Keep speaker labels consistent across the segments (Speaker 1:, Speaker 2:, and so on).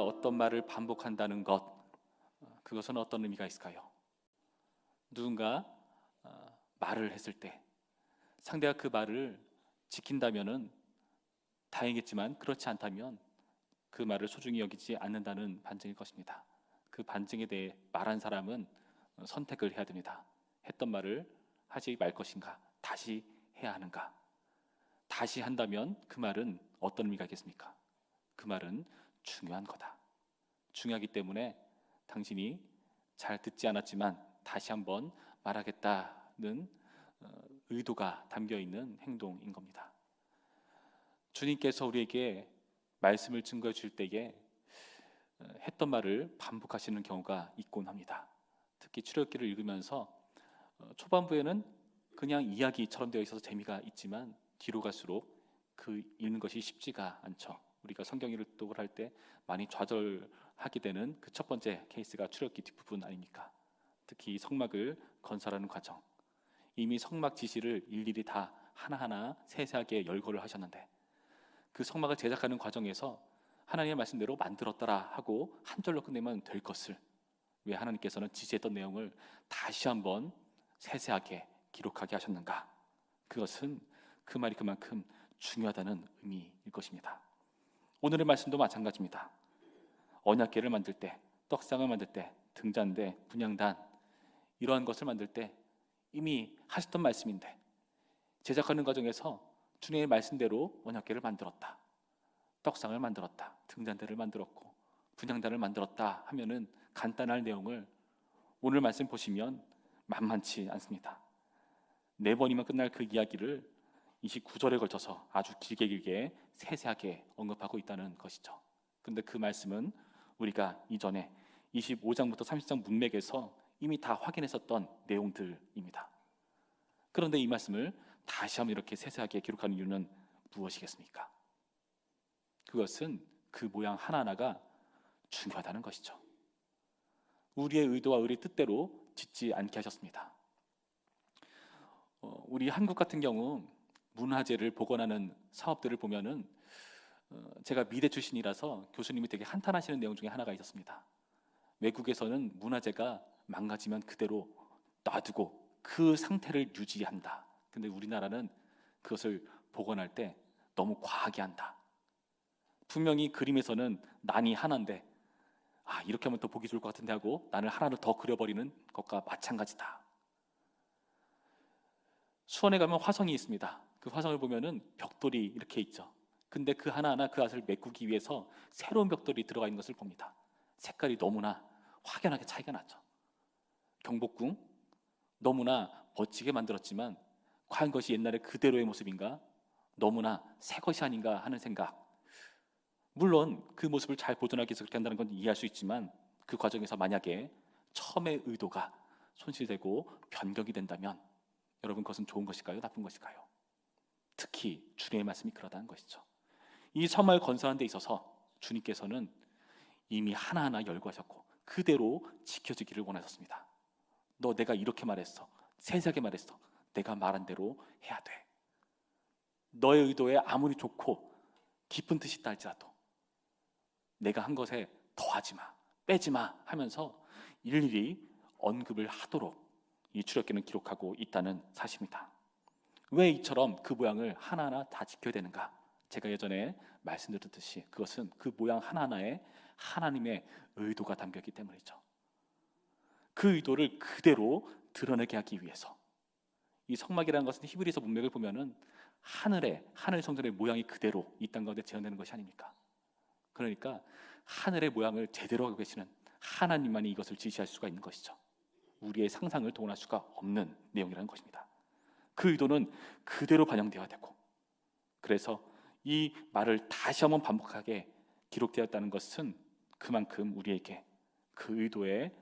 Speaker 1: 우리가 어떤 말을 반복한다는 것, 그것은 어떤 의미가 있을까요? 누군가 말을 했을 때 상대가 그 말을 지킨다면은 다행이겠지만 그렇지 않다면 그 말을 소중히 여기지 않는다는 반증일 것입니다. 그 반증에 대해 말한 사람은 선택을 해야 됩니다. 했던 말을 하지 말 것인가, 다시 해야 하는가. 다시 한다면 그 말은 어떤 의미가 있겠습니까? 그 말은 중요한 거다. 중요하기 때문에 당신이 잘 듣지 않았지만 다시 한번 말하겠다는 의도가 담겨 있는 행동인 겁니다. 주님께서 우리에게 말씀을 증거해 줄 때에 했던 말을 반복하시는 경우가 있곤 합니다. 특히 출애굽기를 읽으면서 초반부에는 그냥 이야기처럼 되어 있어서 재미가 있지만 뒤로 갈수록 그 읽는 것이 쉽지가 않죠. 우리가 성경 읽독을 할 때 많이 좌절하게 되는 그 첫 번째 케이스가 출애굽기 뒷부분 아닙니까? 특히 성막을 건설하는 과정, 이미 성막 지시를 일일이 다 하나하나 세세하게 열거를 하셨는데 그 성막을 제작하는 과정에서 하나님의 말씀대로 만들었더라 하고 한 절로 끝내면 될 것을 왜 하나님께서는 지시했던 내용을 다시 한번 세세하게 기록하게 하셨는가? 그것은 그 말이 그만큼 중요하다는 의미일 것입니다. 오늘의 말씀도 마찬가지입니다. 언약궤를 만들 때, 떡상을 만들 때, 등잔대, 분향단 이러한 것을 만들 때 이미 하셨던 말씀인데 제작하는 과정에서 주님의 말씀대로 언약궤를 만들었다, 떡상을 만들었다, 등잔대를 만들었고 분향단을 만들었다 하면은 간단한 내용을 오늘 말씀 보시면 만만치 않습니다. 4번이면 끝날 그 이야기를 29절에 걸쳐서 아주 길게 세세하게 언급하고 있다는 것이죠. 그런데 그 말씀은 우리가 이전에 25장부터 30장 문맥에서 이미 다 확인했었던 내용들입니다. 그런데 이 말씀을 다시 한번 이렇게 세세하게 기록하는 이유는 무엇이겠습니까? 그것은 그 모양 하나하나가 중요하다는 것이죠. 우리의 의도와 우리의 뜻대로 짓지 않게 하셨습니다. 우리 한국 같은 경우 문화재를 복원하는 사업들을 보면은 제가 미대 출신이라서 교수님이 되게 한탄하시는 내용 중에 하나가 있었습니다. 외국에서는 문화재가 망가지면 그대로 놔두고 그 상태를 유지한다. 근데 우리나라는 그것을 복원할 때 너무 과하게 한다. 분명히 그림에서는 난이 하나인데 이렇게 하면 더 보기 좋을 것 같은데 하고 난을 하나를 더 그려버리는 것과 마찬가지다. 수원에 가면 화성이 있습니다. 그 화성을 보면은 벽돌이 이렇게 있죠. 근데 그 하나하나 그 앗을 메꾸기 위해서 새로운 벽돌이 들어가 있는 것을 봅니다. 색깔이 너무나 확연하게 차이가 나죠. 경복궁 너무나 멋지게 만들었지만 과연 그것이 옛날의 그대로의 모습인가? 너무나 새 것이 아닌가 하는 생각. 물론 그 모습을 잘 보존하기 위해서 그렇게 한다는 건 이해할 수 있지만 그 과정에서 만약에 처음의 의도가 손실되고 변경이 된다면 여러분 그것은 좋은 것일까요? 나쁜 것일까요? 특히 주님의 말씀이 그러다는 것이죠. 이 성막을 건설하는 데 있어서 주님께서는 이미 하나하나 열거하셨고 그대로 지켜지기를 원하셨습니다. 너 내가 이렇게 말했어, 세세하게 말했어, 내가 말한 대로 해야 돼. 너의 의도에 아무리 좋고 깊은 뜻이 있다 할지라도 내가 한 것에 더하지 마, 빼지 마 하면서 일일이 언급을 하도록 이 출애굽기는 기록하고 있다는 사실입니다. 왜 이처럼 그 모양을 하나하나 다 지켜야 되는가? 제가 예전에 말씀드렸듯이 그것은 그 모양 하나하나에 하나님의 의도가 담겨있기 때문이죠. 그 의도를 그대로 드러내게 하기 위해서 이 성막이라는 것은 히브리서 문맥을 보면은 하늘 성전의 모양이 그대로 이 땅 가운데 재현되는 것이 아닙니까? 그러니까 하늘의 모양을 제대로 하고 계시는 하나님만이 이것을 지시할 수가 있는 것이죠. 우리의 상상을 동원할 수가 없는 내용이라는 것입니다. 그 의도는 그대로 반영되어야 되고, 그래서 이 말을 다시 한번 반복하게 기록되었다는 것은 그만큼 우리에게 그 의도의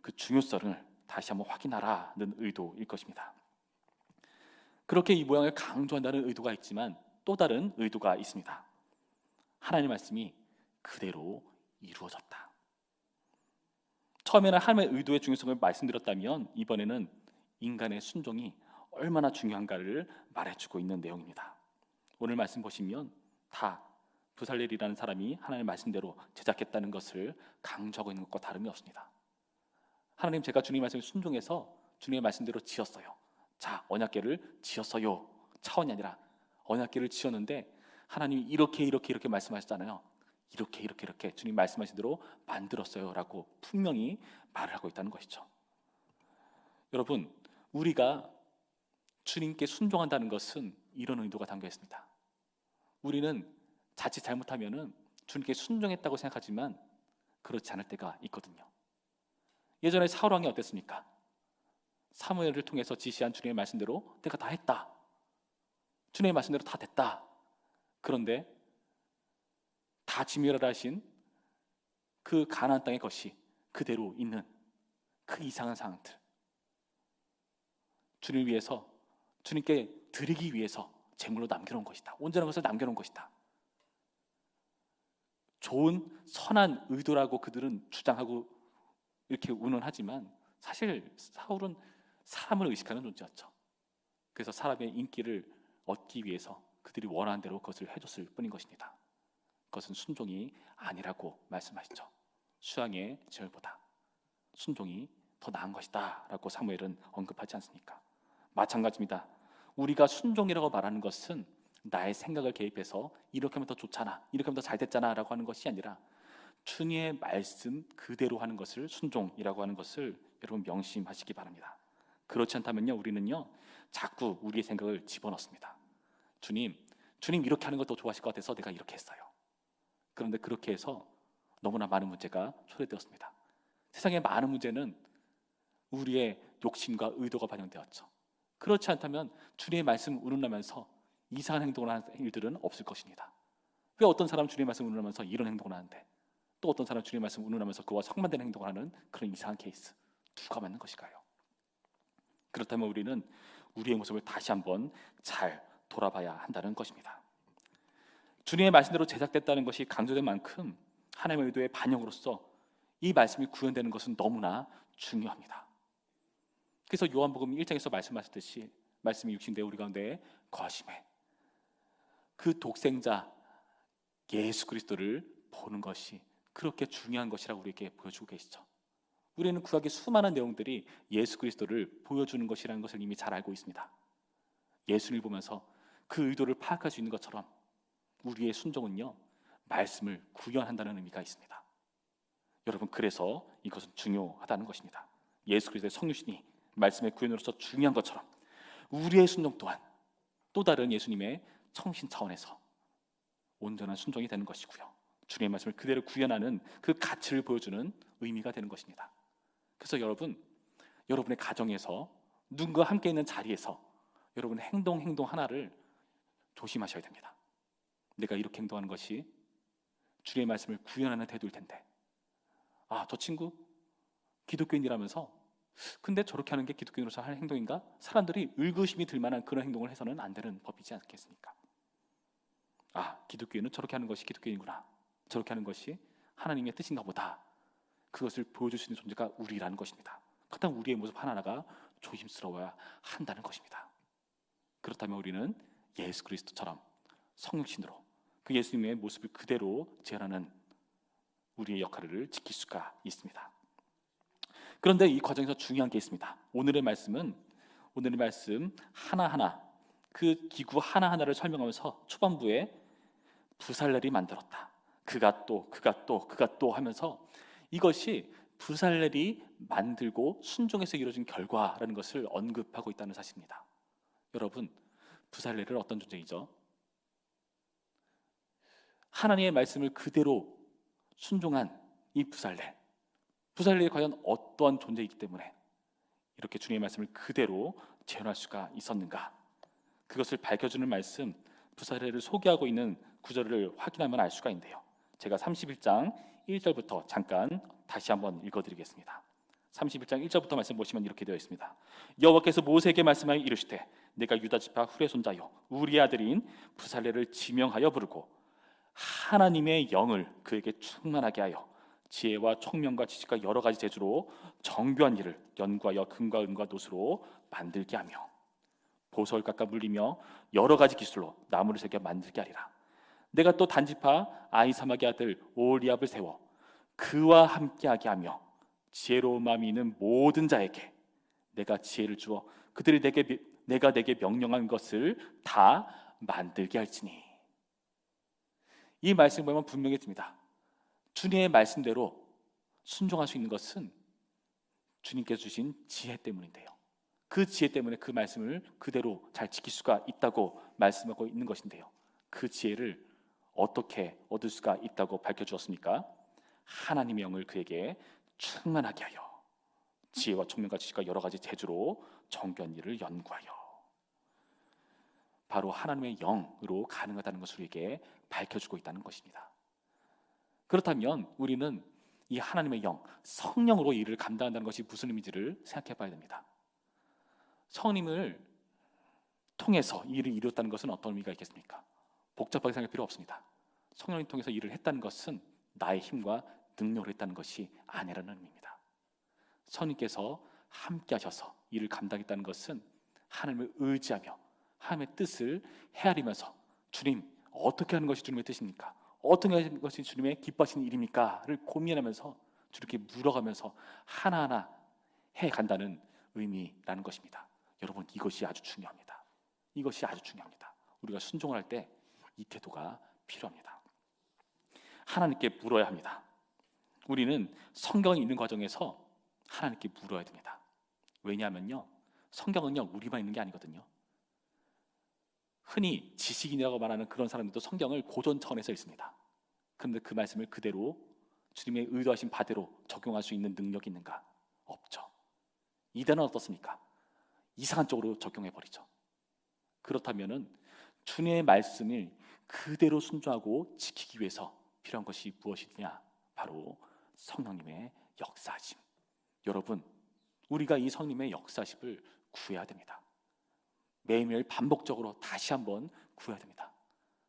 Speaker 1: 그 중요성을 다시 한번 확인하라는 의도일 것입니다. 그렇게 이 모양을 강조한다는 의도가 있지만 또 다른 의도가 있습니다. 하나님의 말씀이 그대로 이루어졌다. 처음에는 하나님의 의도의 중요성을 말씀드렸다면 이번에는 인간의 순종이 얼마나 중요한가를 말해주고 있는 내용입니다. 오늘 말씀 보시면 다 부살렐이라는 사람이 하나님의 말씀대로 제작했다는 것을 강조하고 있는 것과 다름이 없습니다. 하나님, 제가 주님 말씀에 순종해서 주님의 말씀대로 지었어요. 자, 언약궤를 지었어요. 차원이 아니라 언약궤를 지었는데 하나님이 이렇게 말씀하셨잖아요. 이렇게 주님 말씀하신 대로 만들었어요 라고 분명히 말을 하고 있다는 것이죠. 여러분, 우리가 주님께 순종한다는 것은 이런 의도가 담겨 있습니다. 우리는 자칫 잘못하면 주님께 순종했다고 생각하지만 그렇지 않을 때가 있거든요. 예전에 사울 왕이 어땠습니까? 사무엘을 통해서 지시한 주님의 말씀대로 내가 다 했다. 주님의 말씀대로 다 됐다. 그런데 다 진멸하라 하신 그 가나안 땅의 것이 그대로 있는 그 이상한 상황들, 주님을 위해서, 주님께 드리기 위해서 제물로 남겨놓은 것이다. 온전한 것을 남겨놓은 것이다. 좋은 선한 의도라고 그들은 주장하고 이렇게 운운하지만 사실 사울은 사람을 의식하는 존재였죠. 그래서 사람의 인기를 얻기 위해서 그들이 원하는 대로 그것을 해줬을 뿐인 것입니다. 그것은 순종이 아니라고 말씀하시죠. 수양의 제물보다 순종이 더 나은 것이다 라고 사무엘은 언급하지 않습니까? 마찬가지입니다. 우리가 순종이라고 말하는 것은 나의 생각을 개입해서 이렇게 하면 더 좋잖아, 이렇게 하면 더 잘 됐잖아 라고 하는 것이 아니라 주님의 말씀 그대로 하는 것을 순종이라고 하는 것을 여러분 명심하시기 바랍니다. 그렇지 않다면요, 우리는요 자꾸 우리의 생각을 집어넣습니다. 주님 이렇게 하는 것도 좋아하실 것 같아서 내가 이렇게 했어요. 그런데 그렇게 해서 너무나 많은 문제가 초래되었습니다. 세상의 많은 문제는 우리의 욕심과 의도가 반영되었죠. 그렇지 않다면 주님의 말씀 운운하면서 이상한 행동을 하는 일들은 없을 것입니다. 왜 어떤 사람은 주님의 말씀 운운하면서 이런 행동을 하는데 또 어떤 사람은 주님의 말씀 운운하면서 그와 상반되는 행동을 하는 그런 이상한 케이스, 누가 맞는 것일까요? 그렇다면 우리는 우리의 모습을 다시 한번 잘 돌아봐야 한다는 것입니다. 주님의 말씀대로 제작됐다는 것이 강조된 만큼 하나님의 의도의 반영으로서 이 말씀이 구현되는 것은 너무나 중요합니다. 그래서 요한복음 1장에서 말씀하셨듯이 말씀이 육신되어 우리 가운데 거하심에 그 독생자 예수 그리스도를 보는 것이 그렇게 중요한 것이라고 우리에게 보여주고 계시죠. 우리는 구약의 수많은 내용들이 예수 그리스도를 보여주는 것이라는 것을 이미 잘 알고 있습니다. 예수를 보면서 그 의도를 파악할 수 있는 것처럼 우리의 순종은요 말씀을 구현한다는 의미가 있습니다. 여러분, 그래서 이것은 중요하다는 것입니다. 예수 그리스도의 성육신이 말씀의 구현으로서 중요한 것처럼 우리의 순종 또한 또 다른 예수님의 청신 차원에서 온전한 순종이 되는 것이고요, 주님의 말씀을 그대로 구현하는 그 가치를 보여주는 의미가 되는 것입니다. 그래서 여러분의 가정에서 누군가 함께 있는 자리에서 여러분의 행동 하나를 조심하셔야 됩니다. 내가 이렇게 행동하는 것이 주님의 말씀을 구현하는 태도일 텐데, 저 친구 기독교인이라면서 근데 저렇게 하는 게 기독교인으로서 하는 행동인가? 사람들이 의구심이 들 만한 그런 행동을 해서는 안 되는 법이지 않겠습니까? 기독교인은 저렇게 하는 것이 기독교인이구나, 저렇게 하는 것이 하나님의 뜻인가 보다, 그것을 보여줄 수 있는 존재가 우리라는 것입니다. 그렇다면 우리의 모습 하나하나가 조심스러워야 한다는 것입니다. 그렇다면 우리는 예수 그리스도처럼 성육신으로 그 예수님의 모습을 그대로 재현하는 우리의 역할을 지킬 수가 있습니다. 그런데 이 과정에서 중요한 게 있습니다. 오늘의 말씀 하나하나, 그 기구 하나하나를 설명하면서 초반부에 부살렐이 만들었다, 그가 또 하면서 이것이 부살렐이 만들고 순종해서 이루어진 결과라는 것을 언급하고 있다는 사실입니다. 여러분, 부살렐은 어떤 존재이죠? 하나님의 말씀을 그대로 순종한 이 부살렐이 과연 어떠한 존재이기 때문에 이렇게 주님의 말씀을 그대로 재현할 수가 있었는가? 그것을 밝혀주는 말씀, 부살렐을 소개하고 있는 구절을 확인하면 알 수가 있는데요, 제가 31장 1절부터 잠깐 다시 한번 읽어드리겠습니다. 31장 1절부터 말씀 보시면 이렇게 되어 있습니다. 여호와께서 모세에게 말씀하여 이르시되 내가 유다 지파 훌의 손자요 우리의 아들인 부살렐을 지명하여 부르고 하나님의 영을 그에게 충만하게 하여 지혜와 총명과 지식과 여러 가지 재주로 정교한 일을 연구하여 금과 은과 노수로 만들게 하며 보석을 깎아 물리며 여러 가지 기술로 나무를 새겨 만들게 하리라. 내가 또 단지파 아히사막의 아들 오홀리압을 세워 그와 함께하게 하며 지혜로운 마음이 있는 모든 자에게 내가 지혜를 주어 그들이 내가 내게 명령한 것을 다 만들게 할지니. 이 말씀을 보면 분명해집니다. 주님의 말씀대로 순종할 수 있는 것은 주님께서 주신 지혜 때문인데요, 그 지혜 때문에 그 말씀을 그대로 잘 지킬 수가 있다고 말씀하고 있는 것인데요, 그 지혜를 어떻게 얻을 수가 있다고 밝혀주었습니까? 하나님의 영을 그에게 충만하게 하여 지혜와 총명과 지식과 여러 가지 재주로 정교한 일을 연구하여. 바로 하나님의 영으로 가능하다는 것을 우리에게 밝혀주고 있다는 것입니다. 그렇다면 우리는 이 하나님의 영, 성령으로 일을 감당한다는 것이 무슨 의미인지를 생각해 봐야 됩니다. 성령님을 통해서 일을 이뤘다는 것은 어떤 의미가 있겠습니까? 복잡하게 생각할 필요 없습니다. 성령님 통해서 일을 했다는 것은 나의 힘과 능력으로 했다는 것이 아니라는 의미입니다. 성령님께서 함께 하셔서 일을 감당했다는 것은 하나님을 의지하며 하나님의 뜻을 헤아리면서 주님, 어떻게 하는 것이 주님의 뜻입니까? 어떻게 하는 것이 주님의 기뻐하시는 일입니까? 를 고민하면서 주님께 물어가면서 하나하나 해간다는 의미라는 것입니다. 여러분, 이것이 아주 중요합니다. 이것이 아주 중요합니다. 우리가 순종을 할 때 이 태도가 필요합니다. 하나님께 물어야 합니다. 우리는 성경이 있는 과정에서 하나님께 물어야 됩니다. 왜냐하면요, 성경은요 우리만 있는 게 아니거든요. 흔히 지식인이라고 말하는 그런 사람들도 성경을 고전 차원에서 읽습니다. 그런데 그 말씀을 그대로 주님의 의도하신 바대로 적용할 수 있는 능력이 있는가? 없죠. 이단은 어떻습니까? 이상한 쪽으로 적용해버리죠. 그렇다면 주님의 말씀을 그대로 순종하고 지키기 위해서 필요한 것이 무엇이냐? 바로 성령님의 역사하심. 여러분, 우리가 이 성령님의 역사하심을 구해야 됩니다. 매일매일 반복적으로 다시 한번 구해야 됩니다.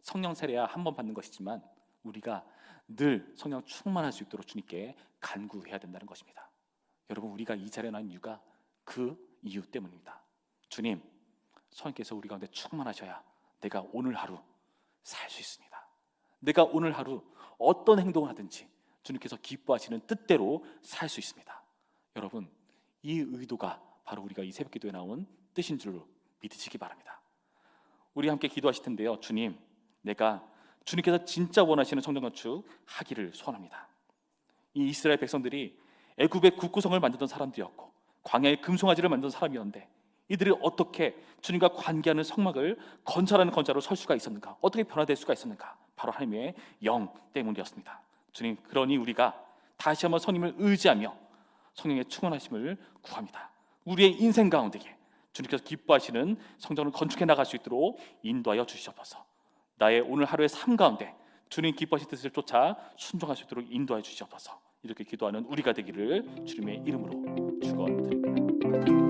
Speaker 1: 성령 세례야 한 번 받는 것이지만 우리가 늘 성령 충만할 수 있도록 주님께 간구해야 된다는 것입니다. 여러분, 우리가 이 자리에 나온 이유가 그 이유 때문입니다. 주님, 성령께서 우리 가운데 충만하셔야 내가 오늘 하루 살 수 있습니다. 내가 오늘 하루 어떤 행동을 하든지 주님께서 기뻐하시는 뜻대로 살 수 있습니다. 여러분, 이 의도가 바로 우리가 이 새벽기도에 나온 뜻인 줄로 믿으시기 바랍니다. 우리 함께 기도하실 텐데요, 주님, 내가 주님께서 진짜 원하시는 성전 건축 하기를 소원합니다. 이 이스라엘 백성들이 애굽의 국구성을 만들던 사람들이었고 광야의 금송아지를 만든 사람이었는데 이들이 어떻게 주님과 관계하는 성막을 건설하는 건자로 설 수가 있었는가? 어떻게 변화될 수가 있었는가? 바로 하나님의 영 때문이었습니다. 주님, 그러니 우리가 다시 한번 성령님을 의지하며 성령의 충만하심을 구합니다. 우리의 인생 가운데에 주님께서 기뻐하시는 성전을 건축해 나갈 수 있도록 인도하여 주시옵소서. 나의 오늘 하루의 삶 가운데 주님 기뻐하시는 뜻을 쫓아 순종할 수 있도록 인도하여 주시옵소서. 이렇게 기도하는 우리가 되기를 주님의 이름으로 축원드립니다.